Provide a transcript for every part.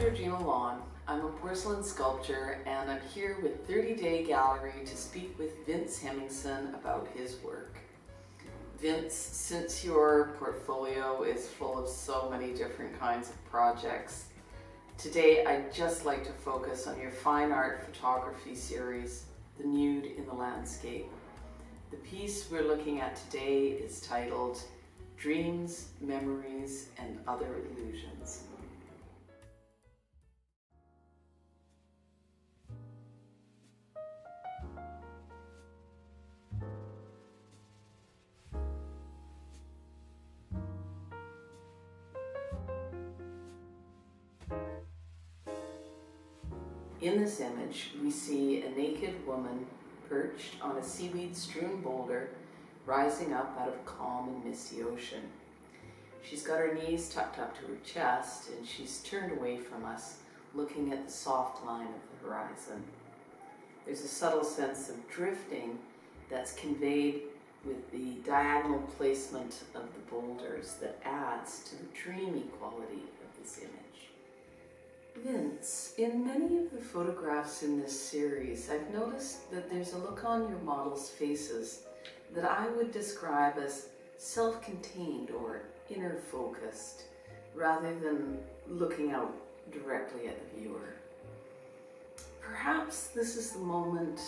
Georgina Lawn. I'm a porcelain sculptor and I'm here with 30 Day Gallery to speak with Vince Hemingson about his work. Vince, since your portfolio is full of so many different kinds of projects, today I'd just like to focus on your fine art photography series, The Nude in the Landscape. The piece we're looking at today is titled Dreams, Memories, and Other Illusions. In this image, we see a naked woman perched on a seaweed-strewn boulder rising up out of a calm and misty ocean. She's got her knees tucked up to her chest and she's turned away from us, looking at the soft line of the horizon. There's a subtle sense of drifting that's conveyed with the diagonal placement of the boulders that adds to the dreamy quality of this image. Vince, in many of the photographs in this series, I've noticed that there's a look on your models' faces that I would describe as self-contained or inner-focused, rather than looking out directly at the viewer. Perhaps this is the moment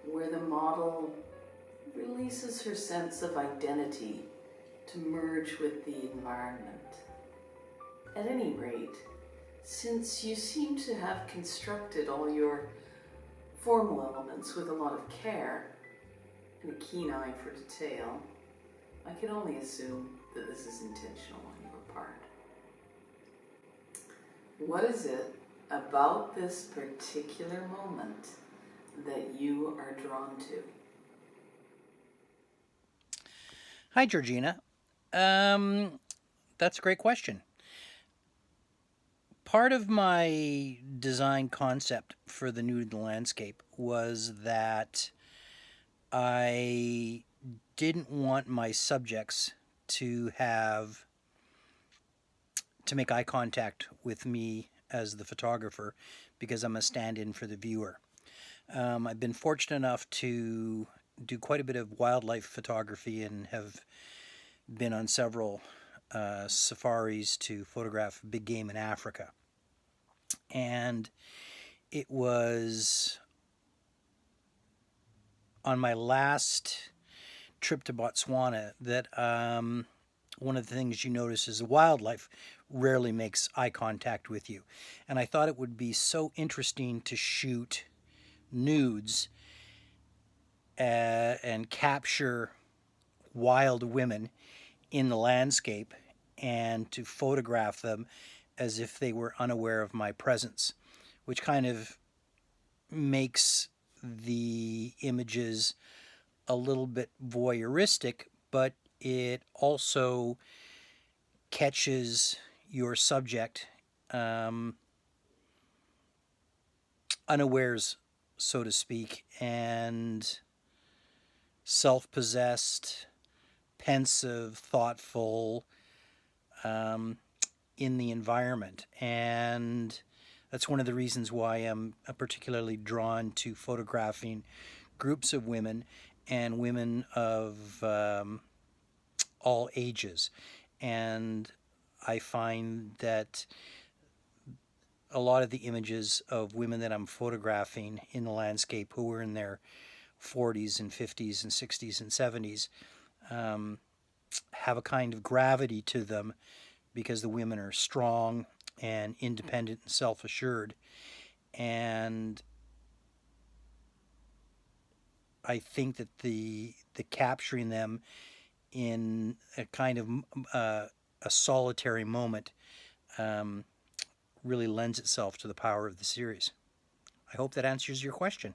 where the model releases her sense of identity to merge with the environment. At any rate, since you seem to have constructed all your formal elements with a lot of care and a keen eye for detail, I can only assume that this is intentional on your part. What is it about this particular moment that you are drawn to? Hi, Georgina. That's a great question. Part of my design concept for the nude in the landscape was that I didn't want my subjects to make eye contact with me as the photographer, because I'm a stand-in for the viewer. I've been fortunate enough to do quite a bit of wildlife photography and have been on several safaris to photograph big game in Africa. And it was on my last trip to Botswana that one of the things you notice is the wildlife rarely makes eye contact with you. And I thought it would be so interesting to shoot nudes and capture wild women in the landscape and to photograph them as if they were unaware of my presence, which kind of makes the images a little bit voyeuristic, but it also catches your subject unawares, so to speak, and self-possessed, pensive, thoughtful in the environment. And that's one of the reasons why I'm particularly drawn to photographing groups of women and women of all ages. And I find that a lot of the images of women that I'm photographing in the landscape who are in their 40s and 50s and 60s and 70s have a kind of gravity to them, because the women are strong and independent and self-assured. And I think that the capturing them in a kind of a solitary moment really lends itself to the power of the series. I hope that answers your question.